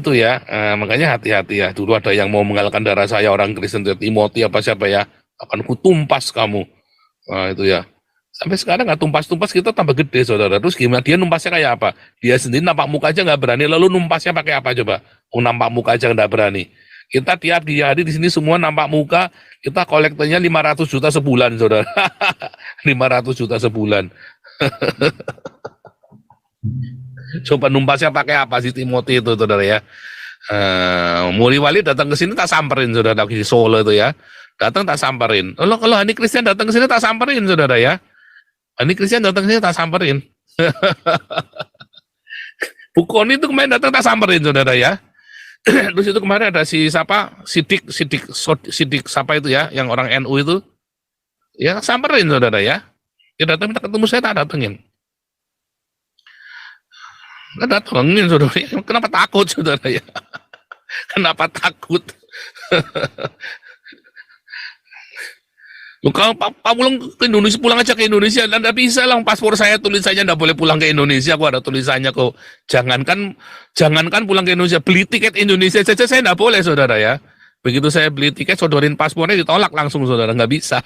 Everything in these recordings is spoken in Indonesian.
itu ya. Makanya hati-hati ya. Dulu ada yang mau mengalahkan darah saya, orang Kristen, Timothy apa siapa ya, akan kutumpas kamu. Nah, itu ya. Sampai sekarang nggak tumpas-tumpas, kita tambah gede, saudara. Terus gimana? Dia numpasnya kayak apa? Dia sendiri nampak muka aja nggak berani, lalu numpasnya pakai apa coba? Nampak muka aja nggak berani. Kita tiap hari di sini semua nampak muka, kita kolektornya 500 juta sebulan, saudara. 500 juta sebulan. Coba numpasnya pakai apa sih Timothy itu, saudara ya? Muri Wali datang ke sini tak samperin, saudara, di Solo itu ya. Datang tak samperin. Kalau Hani Christian datang ke sini tak samperin, saudara ya. Hani Christian datang ke sini tak samperin. Bukoni itu kemarin datang tak samperin, saudara ya. Terus itu kemarin ada si siapa, Sidik siapa itu ya, yang orang NU itu, ya samperin, saudara ya. Dia datang minta ketemu saya, tak datengin. Nggak datengin, saudara ya. Kenapa takut, saudara ya? Kenapa takut? Kalau Pak pulang ke Indonesia, pulang aja ke Indonesia. Anda bisa lah, paspor saya tulisannya nggak boleh pulang ke Indonesia. Aku ada tulisannya kok. Jangankan pulang ke Indonesia, beli tiket Indonesia saja saya nggak boleh, saudara ya. Begitu saya beli tiket, sodorin paspornya ditolak langsung, saudara. Nggak bisa.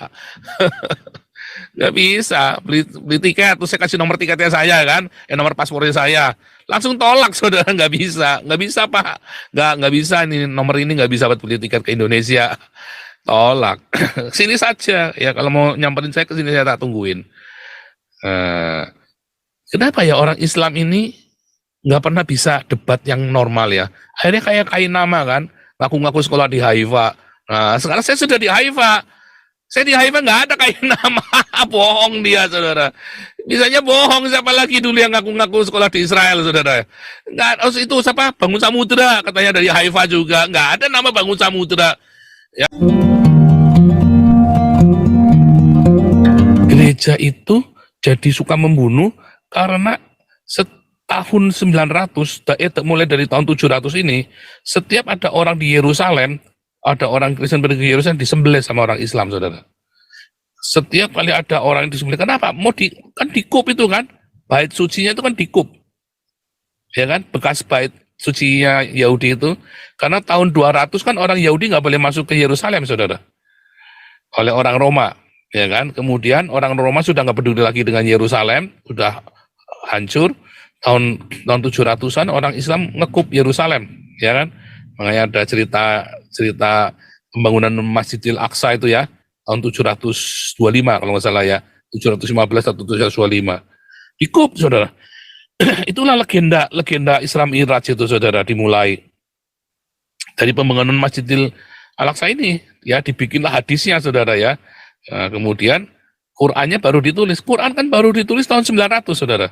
Nggak bisa. Beli tiket, terus saya kasih nomor tiketnya saya kan, nomor paspornya saya. Langsung tolak, saudara. Nggak bisa. Nggak bisa, Pak. Nggak bisa, ini nomor ini nggak bisa buat beli tiket ke Indonesia. Tolak. Sini saja ya, kalau mau nyamperin saya ke sini saya tak tungguin. Kenapa ya orang Islam ini nggak pernah bisa debat yang normal ya? Akhirnya kayak kain nama kan, ngaku-ngaku sekolah di Haifa. Nah, sekarang saya sudah di Haifa. Saya di Haifa nggak ada kain nama. Bohong dia, saudara. Misalnya bohong, siapa lagi dulu yang ngaku-ngaku sekolah di Israel, saudara? Nggak, itu siapa? Bangun Samudra, katanya dari Haifa juga. Nggak ada nama Bangun Samudra. Ya. Gereja itu jadi suka membunuh karena setahun 900, mulai dari tahun 700 ini, setiap ada orang di Yerusalem, ada orang Kristen pergi ke Yerusalem, disembelih sama orang Islam, saudara. Setiap kali ada orang yang disembelih, kenapa? Kan dikup itu kan, bait sucinya itu kan dikup, ya kan, bekas bait sucinya Yahudi itu, karena tahun 200 kan orang Yahudi nggak boleh masuk ke Yerusalem, saudara, oleh orang Roma, ya kan. Kemudian orang Roma sudah nggak peduli lagi dengan Yerusalem, sudah hancur. Tahun 700-an orang Islam ngekup Yerusalem, ya kan. Makanya ada cerita pembangunan Masjidil Aqsa itu ya, tahun 725 kalau nggak salah ya, 715 atau 725, dikup, saudara. Itulah legenda Islam Iraj itu, saudara, dimulai dari pembangunan Masjidil Al-Aqsa ini ya, dibikinlah hadisnya, saudara ya. Nah, kemudian Qurannya baru ditulis. Quran kan baru ditulis tahun 900, saudara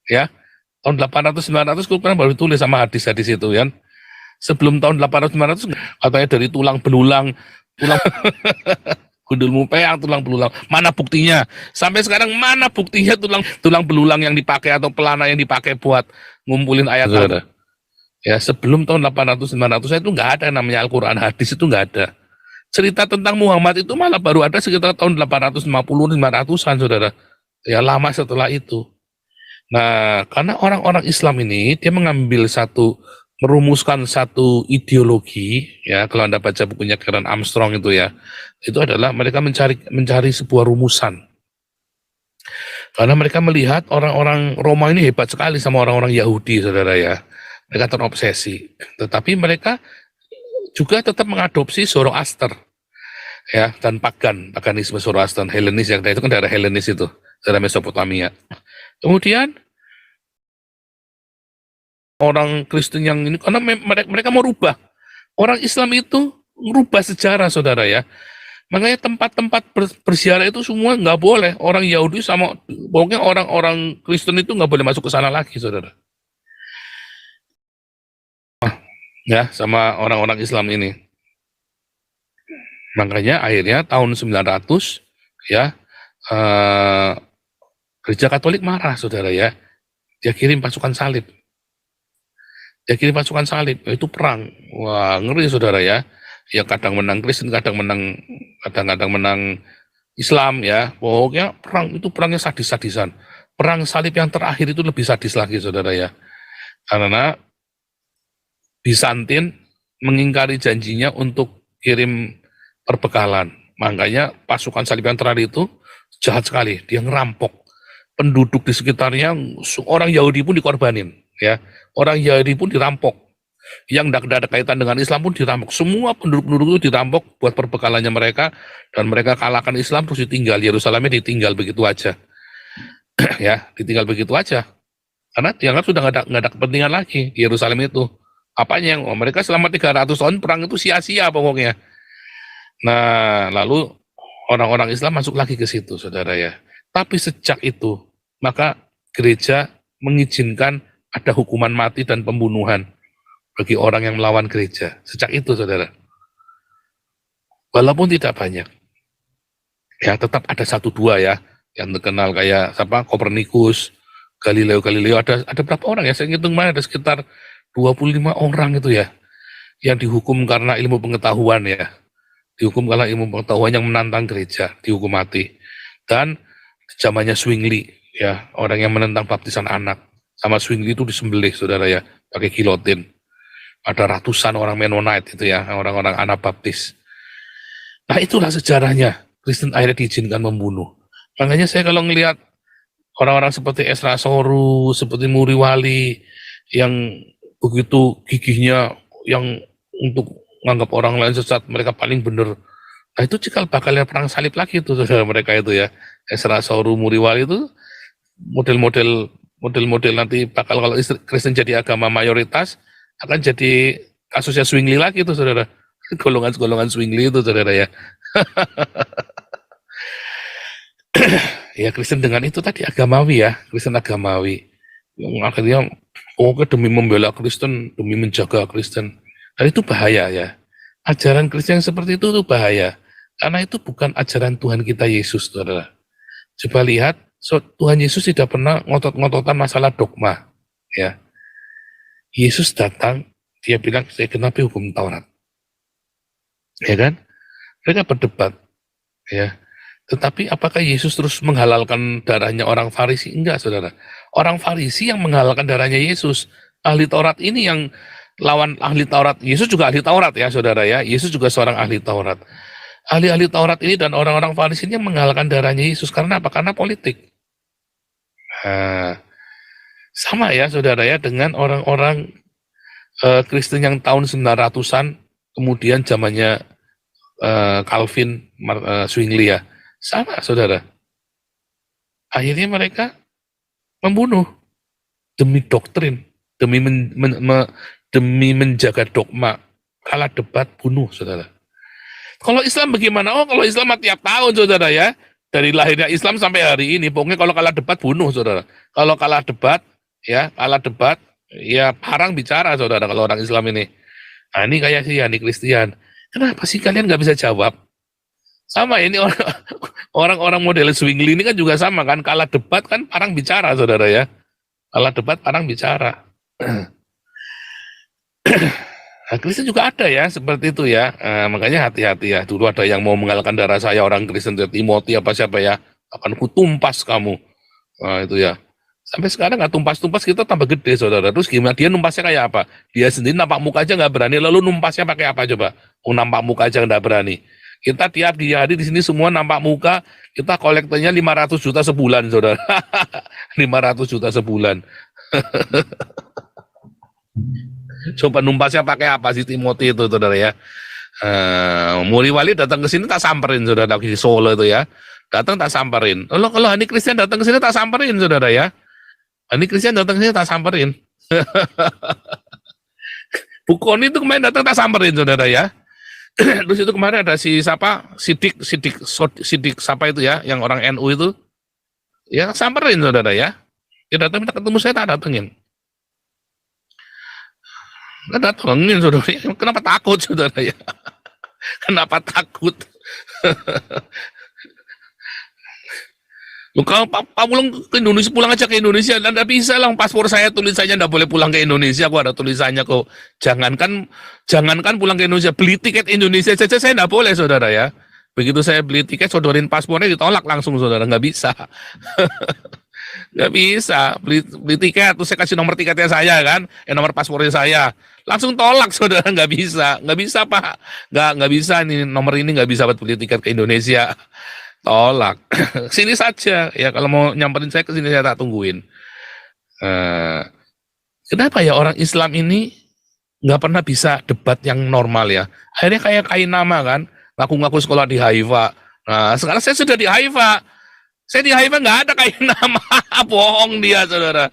ya. Tahun 800 900 Quran baru ditulis sama hadis-hadis itu kan. Sebelum tahun 800 900 katanya dari tulang belulang gundul mupeang, tulang belulang. Mana buktinya? Sampai sekarang mana buktinya tulang belulang yang dipakai atau pelana yang dipakai buat ngumpulin ayat, saudara? Ya, sebelum tahun 800 900 itu nggak ada namanya Al-Quran, hadis itu nggak ada. Cerita tentang Muhammad itu malah baru ada sekitar tahun 850 900-an, saudara. Ya, lama setelah itu. Nah, karena orang-orang Islam ini dia merumuskan satu ideologi ya, kalau Anda baca bukunya Karen Armstrong itu ya, itu adalah mereka mencari sebuah rumusan. Karena mereka melihat orang-orang Roma ini hebat sekali sama orang-orang Yahudi, saudara ya. Mereka terobsesi. Tetapi mereka juga tetap mengadopsi Zoroaster ya, dan paganisme Zoroaster, Helenis, yang itu kan daerah Helenis itu, daerah Mesopotamia. Kemudian orang Kristen yang ini, karena mereka mau rubah. Orang Islam itu merubah sejarah, saudara ya. Makanya tempat-tempat berziarah itu semua nggak boleh. Orang Yahudi sama, pokoknya orang-orang Kristen itu nggak boleh masuk ke sana lagi, saudara. Ya, sama orang-orang Islam ini. Makanya akhirnya tahun 900 ya, Gereja Katolik marah, saudara ya. Dia kirim pasukan salib. Itu perang. Wah, ngeri, saudara ya. Ya kadang menang Kristen, kadang-kadang menang Islam ya. Pokoknya perang itu perangnya sadis-sadisan. Perang salib yang terakhir itu lebih sadis lagi, saudara ya. Karena Bizantin mengingkari janjinya untuk kirim perbekalan. Makanya pasukan salib yang terakhir itu jahat sekali, dia ngerampok penduduk di sekitarnya, orang Yahudi pun dikorbanin, ya. Orang Yahudi pun dirampok. Yang tidak ada kaitan dengan Islam pun dirampok. Semua penduduk-penduduk itu dirampok buat perbekalannya mereka, dan mereka kalahkan Islam terus ditinggal. Yerusalemnya ditinggal begitu aja. Ya, ditinggal begitu aja. Karena dianggap sudah nggak ada kepentingan lagi di Yerusalem itu. Apanya yang mereka selama 300 tahun perang itu sia-sia pokoknya. Nah, lalu orang-orang Islam masuk lagi ke situ, saudara ya. Tapi sejak itu, maka gereja mengizinkan ada hukuman mati dan pembunuhan bagi orang yang melawan gereja. Sejak itu, saudara. Walaupun tidak banyak. Ya, tetap ada satu dua ya, yang terkenal kayak siapa, Kopernikus, Galileo, ada berapa orang ya? Saya ngitung mana ada sekitar 25 orang itu ya, yang dihukum karena ilmu pengetahuan ya. Dihukum karena ilmu pengetahuan yang menantang gereja, dihukum mati. Dan zamannya Zwingli, ya, orang yang menentang baptisan anak. Sama Zwingli itu disembelih, saudara ya, pakai gilotin. Ada ratusan orang Mennonite itu ya, orang-orang Anabaptis. Nah itulah sejarahnya, Kristen akhirnya diizinkan membunuh. Makanya saya kalau ngelihat orang-orang seperti Ezra Soru, seperti Muri Wali, yang begitu gigihnya, yang untuk menganggap orang lain sesat, mereka paling benar. Nah itu cikal bakalnya perang salib lagi itu, saudara, mereka itu ya. Ezra Soru, Muri Wali itu model-model nanti bakal, kalau Kristen jadi agama mayoritas, akan jadi kasusnya Zwingli lagi itu, saudara. Golongan-golongan Zwingli itu, saudara ya. Ya Kristen dengan itu tadi agamawi ya, Kristen agamawi. Yang akhirnya demi membela Kristen, demi menjaga Kristen. Dan itu bahaya ya. Ajaran Kristen yang seperti itu tuh bahaya. Karena itu bukan ajaran Tuhan kita Yesus, saudara. Coba lihat, Tuhan Yesus tidak pernah ngotot-ngototan masalah dogma. Ya, Yesus datang, dia bilang, saya genapi hukum Taurat. Ya kan? Mereka berdebat. Ya. Tetapi apakah Yesus terus menghalalkan darahnya orang Farisi? Enggak, saudara. Orang Farisi yang menghalalkan darahnya Yesus. Ahli Taurat ini yang lawan ahli Taurat. Yesus juga ahli Taurat ya, saudara ya. Yesus juga seorang ahli Taurat. Ahli-ahli Taurat ini dan orang-orang Farisi ini yang menghalalkan darahnya Yesus. Karena apa? Karena politik. Nah, sama ya, saudara ya, dengan orang-orang Kristen yang tahun 900-an, kemudian zamannya Calvin, Zwingli ya. Sama, saudara. Akhirnya mereka membunuh demi doktrin, demi menjaga dogma. Kalah debat, bunuh, saudara. Kalau Islam bagaimana? Oh, kalau Islam tiap tahun, saudara ya. Dari lahirnya Islam sampai hari ini, pokoknya kalau kalah debat, bunuh, saudara. Kalau kalah debat, ya parang bicara, saudara, kalau orang Islam ini. Nah, ini kayak sih, ini Kristen. Kenapa sih kalian nggak bisa jawab? Sama ini orang-orang model Zwingli ini kan juga sama kan, kalah debat kan parang bicara, saudara ya. Kalah debat parang bicara. Nah, Kristen juga ada ya seperti itu ya. Makanya hati-hati ya. Dulu ada yang mau mengalahkan darah saya, orang Kristen, Timothy apa siapa ya, akan kutumpas kamu. Nah, itu ya. Sampai sekarang nggak tumpas-tumpas, kita tambah gede, saudara. Terus gimana? Dia numpasnya kayak apa? Dia sendiri nampak muka aja nggak berani, lalu numpasnya pakai apa coba? Nampak muka aja nggak berani. Kita tiap hari di sini semua nampak muka, kita kolektornya 500 juta sebulan, saudara. 500 juta sebulan. Coba numpasnya pakai apa sih Timothy itu, saudara ya. Muri Wali datang ke sini tak samperin, saudara, di Solo itu ya. Datang tak samperin. Kalau Hani Kristen datang ke sini tak samperin, saudara ya. Hani Kristen datang ke sini tak samperin. Bukoni itu kemarin datang tak samperin, saudara ya. Terus itu kemarin ada Sidik siapa itu ya, yang orang NU itu, ya samperin, saudara ya. Dia datang minta ketemu saya, tak datengin. Nggak datengin, saudara. Kenapa takut, saudara ya? Kenapa takut? Kalau Pak pulang ke Indonesia, pulang aja ke Indonesia. Anda bisa lah, paspor saya tulisannya nggak boleh pulang ke Indonesia. Aku ada tulisannya kok. Jangankan pulang ke Indonesia, beli tiket Indonesia saja saya nggak boleh, saudara ya. Begitu saya beli tiket, sodorin paspornya ditolak langsung, saudara, nggak bisa. Nggak bisa beli tiket terus saya kasih nomor tiketnya saya kan, nomor paspornya saya, langsung tolak saudara, nggak bisa pak, nggak bisa nih nomor ini nggak bisa buat beli tiket ke Indonesia, tolak. Sini saja ya, kalau mau nyamperin saya ke sini saya tak tungguin. Eh, Kenapa ya orang Islam ini nggak pernah bisa debat yang normal ya? Akhirnya kayak kain nama kan, ngaku-ngaku sekolah di Haifa. Nah, sekarang saya sudah di Haifa. Saya di Haifa nggak ada kain nama, bohong dia saudara.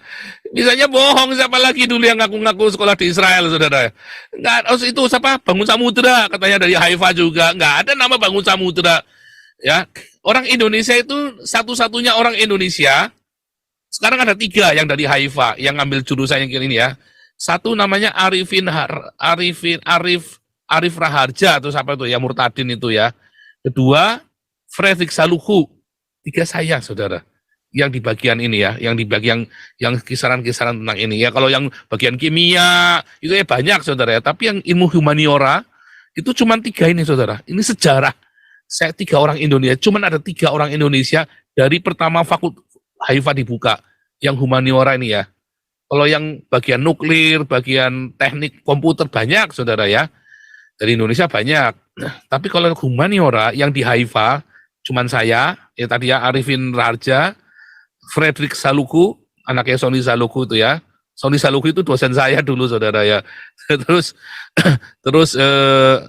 Misalnya bohong, siapa lagi dulu yang ngaku-ngaku sekolah di Israel saudara? Nggak, itu siapa? Bangun Samudra katanya dari Haifa juga. Nggak ada nama Bangun Samudra. Ya, orang Indonesia itu satu-satunya orang Indonesia. Sekarang ada 3 yang dari Haifa yang ngambil jurusan yang ini ya. Satu namanya Arif Raharja atau siapa itu ya, Murtadin itu ya. Kedua Fredrik Saluhu. 3 saya saudara yang di bagian ini ya, yang di bagian yang kisaran-kisaran tentang ini ya. Kalau yang bagian kimia itu ya banyak saudara ya, tapi yang ilmu humaniora itu cuma 3 ini saudara. Ini sejarah. Saya 3 orang Indonesia, cuma ada 3 orang Indonesia dari pertama fakultas Haifa dibuka, yang humaniora ini ya. Kalau yang bagian nuklir, bagian teknik komputer banyak saudara ya, dari Indonesia banyak. Tapi kalau humaniora yang di Haifa cuman saya, ya tadi ya Arifin Raharja, Fredrik Saluku, anaknya Sony Saluku itu ya. Sony Saluku itu dosen saya dulu saudara ya. terus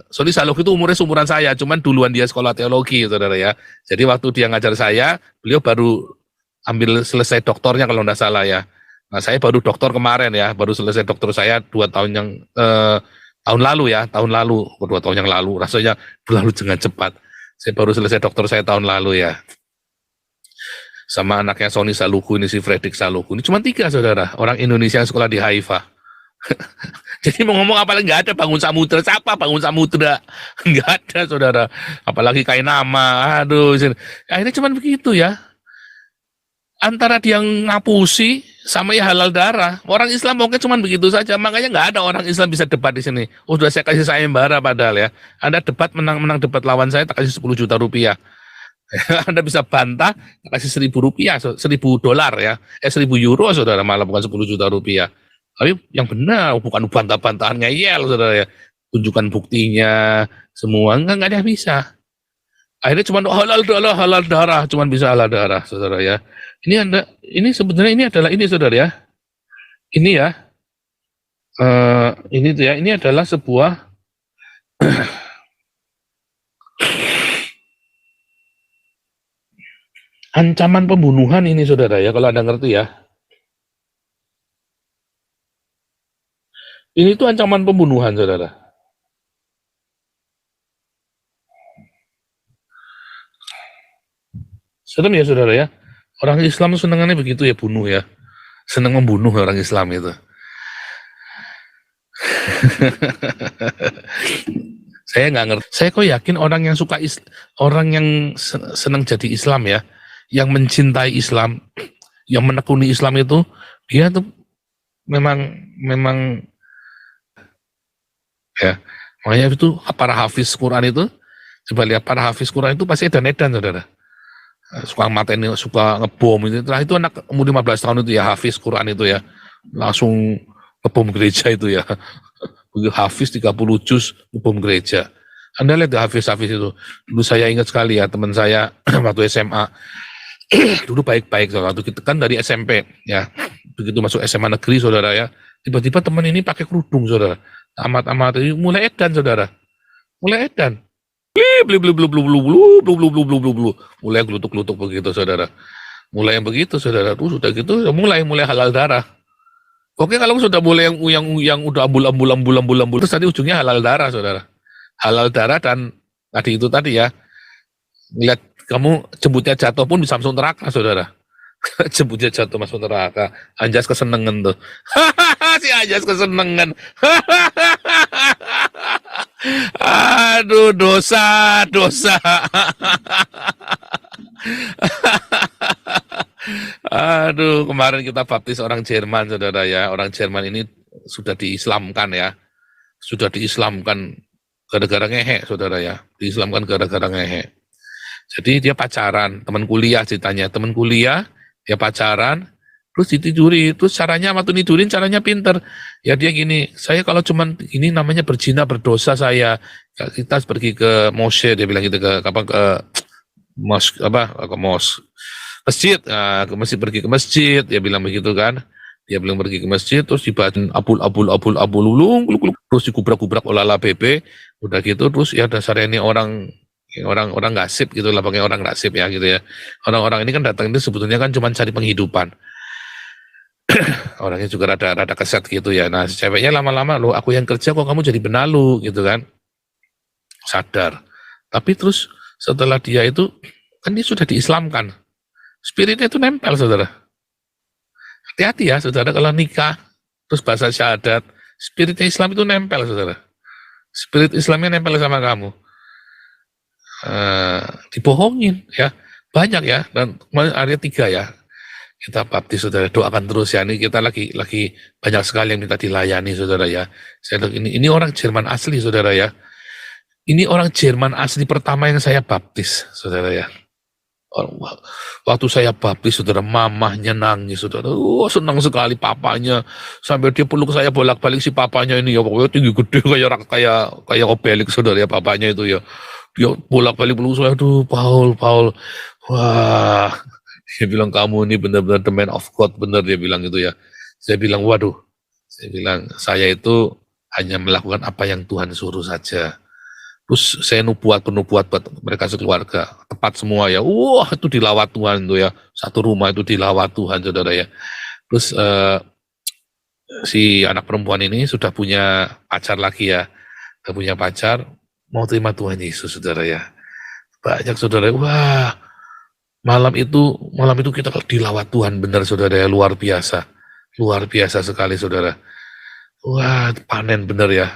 Sony Saluku itu umurnya seumuran saya, cuman duluan dia sekolah teologi saudara ya. Jadi waktu dia ngajar saya, beliau baru ambil selesai doktornya kalau nggak salah ya. Nah saya baru doktor kemarin ya, baru selesai doktor saya 2 tahun yang tahun lalu ya, 2 tahun yang lalu, rasanya berlalu dengan cepat. Saya baru selesai doktor saya tahun lalu ya. Sama anaknya Sony Saluku ini, si Fredrik Saluku ini, cuma 3 saudara, orang Indonesia yang sekolah di Haifa. Jadi mau ngomong apalagi nggak ada Bangun Samudra, siapa Bangun Samudra? Nggak ada saudara, apalagi kain nama, aduh. Akhirnya cuma begitu ya. Antara dia ngapusi sama ya halal darah. Orang Islam mungkin cuma begitu saja. Makanya nggak ada orang Islam bisa debat di sini. Udah saya kasih sayembara padahal ya. Anda debat menang debat lawan saya, tak kasih 10 juta rupiah. Anda bisa bantah, tak kasih 1.000 rupiah, 1.000 dolar ya. 1.000 euro saudara, malah bukan 10 juta rupiah. Tapi yang benar, bukan bantah-bantahan ngeyel saudara ya. Tunjukkan buktinya, semua nggak ada yang bisa. Akhirnya cuma halal darah, cuma bisa halal darah saudara ya. Ini sebenarnya ini adalah ini saudara ya. Ini ya, ini tuh ya, ini adalah sebuah ancaman pembunuhan ini saudara ya, kalau Anda ngerti ya. Ini tuh ancaman pembunuhan saudara. Serem ya saudara ya. Orang Islam senengannya begitu ya, bunuh ya. Senang membunuh orang Islam itu. Saya nggak ngerti. Saya kok yakin orang yang suka orang yang senang jadi Islam ya, yang mencintai Islam, yang menekuni Islam itu, dia tuh memang ya. Makanya itu para hafiz Quran itu, coba lihat para hafiz Quran itu pasti edan-edan saudara. Suka mateni, suka ngebom itu. Nah, itu anak umur 15 tahun itu ya, hafiz Quran itu ya, langsung ngebom gereja itu ya. Hafiz 30 juz ngebom gereja. Anda lihat hafiz-hafiz itu. Dulu saya ingat sekali ya, teman saya waktu SMA. Dulu baik-baik saudara, waktu kita kan dari SMP ya. Begitu masuk SMA negeri saudara ya, tiba-tiba teman ini pakai kerudung saudara. Amat-amat mulai edan saudara. Mulai edan. Mulai gelutuk-gelutuk begitu saudara. Mulai yang begitu saudara, tuh sudah gitu mulai halal darah. Oke, kalau sudah mulai yang udah ambul terus tadi ujungnya halal darah saudara. Halal darah dan tadi itu tadi ya. Lihat kamu jemputnya jatuh pun bisa masuk neraka saudara. Jemputnya jatuh masuk neraka. Anjas kesenengan tuh. Si Anjas kesenengan. Aduh, dosa. Aduh, kemarin kita baptis orang Jerman, saudara ya. Orang Jerman ini sudah diislamkan ya. Sudah diislamkan gara-gara ngehe, saudara ya. Diislamkan gara-gara ngehe. Jadi dia pacaran, teman kuliah ceritanya. Teman kuliah, ya pacaran, terus ditiduri, terus caranya waktu nidurin caranya pinter, ya dia gini, saya kalau cuman ini namanya berzina berdosa saya, kita pergi ke mosque, dia bilang gitu, ke apa, ke mosque apa, ke mosque, masjid, ke masjid, pergi ke masjid, dia bilang begitu kan, dia bilang pergi ke masjid, terus dibaca abul ulung, terus digubrak-gubrak olala bebe, udah gitu, terus ya dasarnya ini orang ngasip gitu lah, pakai orang ngasip ya gitu ya. Orang-orang ini kan datang itu sebetulnya kan cuma cari penghidupan. Orangnya juga rada keset gitu ya. Nah, si ceweknya lama-lama, loh aku yang kerja kok kamu jadi benalu gitu kan. Sadar. Tapi terus setelah dia itu, kan dia sudah diislamkan. Spiritnya itu nempel, saudara. Hati-hati ya, saudara, kalau nikah, terus bahasa syahadat, spiritnya Islam itu nempel, saudara. Spirit Islamnya nempel sama kamu. Dibohongin ya. Banyak ya, dan kemarin ada 3 ya. Kita baptis, saudara, doakan terus ya. Ini kita lagi banyak sekali yang minta dilayani, saudara ya. Saya lihat ini orang Jerman asli, saudara ya. Ini orang Jerman asli pertama yang saya baptis, saudara ya. Waktu saya baptis, saudara, mamahnya nangis, saudara. Senang sekali papanya, sampai dia peluk saya bolak-balik. Si papanya ini ya pokoknya tinggi gede kayak obelik, saudara ya, papanya itu ya. Dia bolak-balik peluk saya, aduh Paul, wah. Dia bilang kamu ini benar-benar the man of God, benar dia bilang gitu ya. Saya bilang waduh, saya bilang saya itu hanya melakukan apa yang Tuhan suruh saja. Terus saya nubuat buat mereka sekeluarga, tepat semua ya. Wah itu dilawat Tuhan tuh ya, satu rumah itu dilawat Tuhan, saudara ya. Terus si anak perempuan ini sudah punya pacar lagi ya, sudah punya pacar, mau terima Tuhan Yesus, saudara ya. Banyak, saudara, wah malam itu kita dilawat Tuhan benar, saudara ya, luar biasa sekali, saudara. Wah panen benar ya.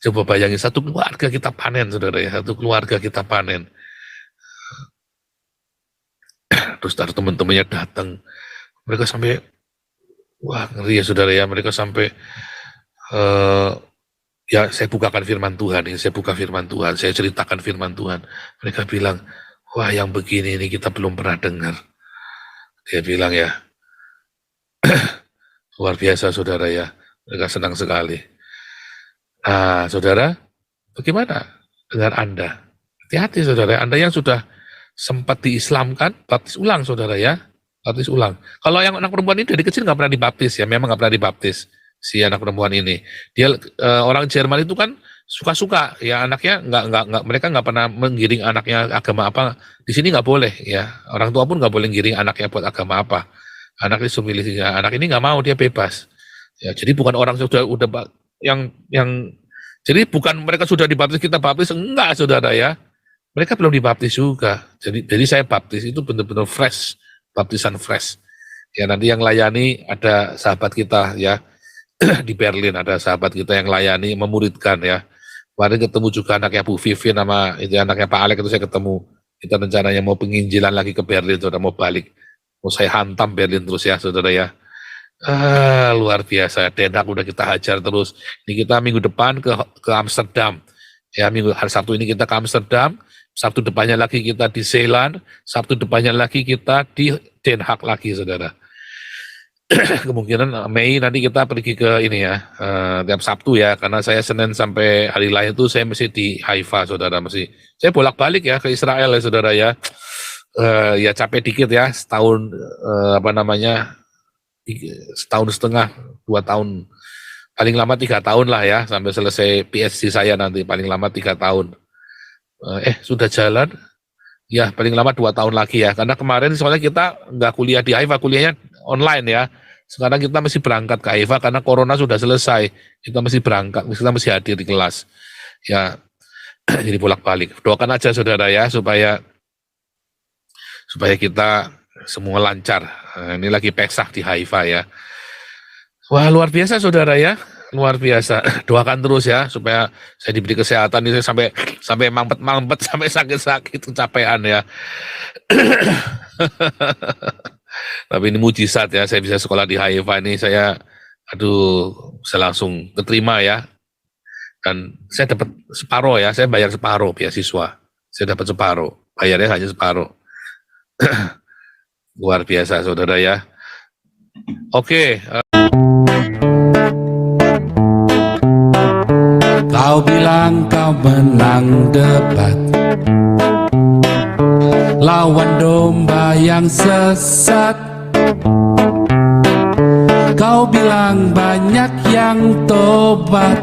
Coba bayangin satu keluarga kita panen, saudara ya, satu keluarga kita panen. Terus ada teman-temannya datang, mereka sampai wah ngeri ya, saudara ya, mereka sampai ya saya bukakan firman Tuhan, saya buka firman Tuhan, saya ceritakan firman Tuhan. Mereka bilang, wah yang begini ini kita belum pernah dengar. Dia bilang ya, luar biasa, saudara ya, mereka senang sekali. Nah, saudara, bagaimana dengan Anda? Hati-hati, saudara, Anda yang sudah sempat diislamkan, baptis ulang, saudara ya, baptis ulang. Kalau yang anak perempuan ini dari kecil nggak pernah dibaptis ya, memang nggak pernah dibaptis si anak perempuan ini. Dia orang Jerman itu kan suka-suka ya, anaknya nggak mereka nggak pernah menggiring anaknya agama apa. Di sini nggak boleh ya, orang tua pun nggak boleh giring anaknya buat agama apa. Anak itu memilih, ya, anak ini nggak mau, dia bebas. Ya, jadi bukan orang sudah yang jadi bukan mereka sudah dibaptis kita baptis, enggak, saudara ya. Mereka belum dibaptis juga. Jadi saya baptis itu benar-benar fresh, baptisan fresh. Ya nanti yang layani ada sahabat kita ya di Berlin, ada sahabat kita yang layani memuridkan ya. Kemarin ketemu juga anaknya Bu Vivin sama itu anaknya Pak Alek, itu saya ketemu. Kita rencananya mau penginjilan lagi ke Berlin, saudara, mau balik. Mau saya hantam Berlin terus ya, saudara ya. Luar biasa, Den Haag udah kita hajar terus. Ini kita minggu depan ke Amsterdam. Ya, hari Sabtu ini kita ke Amsterdam, Sabtu depannya lagi kita di Zeeland, Sabtu depannya lagi kita di Den Haag lagi, saudara. Kemungkinan Mei nanti kita pergi ke ini ya, tiap Sabtu ya, karena saya Senin sampai hari lain itu saya masih di Haifa, saudara, saya bolak-balik ya ke Israel ya, saudara ya. Ya capek dikit ya, setahun setahun setengah, 2 tahun, paling lama 3 tahun lah ya, sampai selesai PhD saya nanti, paling lama 3 tahun. Sudah jalan, ya paling lama 2 tahun lagi ya, karena kemarin soalnya kita nggak kuliah di Haifa, kuliahnya online ya. Sekarang kita masih berangkat ke Haifa karena corona sudah selesai, kita masih berangkat, kita masih hadir di kelas. Ya, jadi bolak-balik. Doakan aja, saudara ya, supaya kita semua lancar. Ini lagi Pesach di Haifa ya. Wah luar biasa, saudara ya, luar biasa. Doakan terus ya supaya saya diberi kesehatan ini sampai mampet sampai sakit kecapean ya. Tapi ini mujizat ya, saya bisa sekolah di Haifa ini, saya bisa langsung keterima ya. Dan saya dapat separuh ya, saya bayar separuh beasiswa. Saya dapat separuh, bayarnya hanya separuh. Luar biasa, saudara ya. Oke, Kau bilang kau menang debat, lawan domba yang sesat. Kau bilang banyak yang tobat.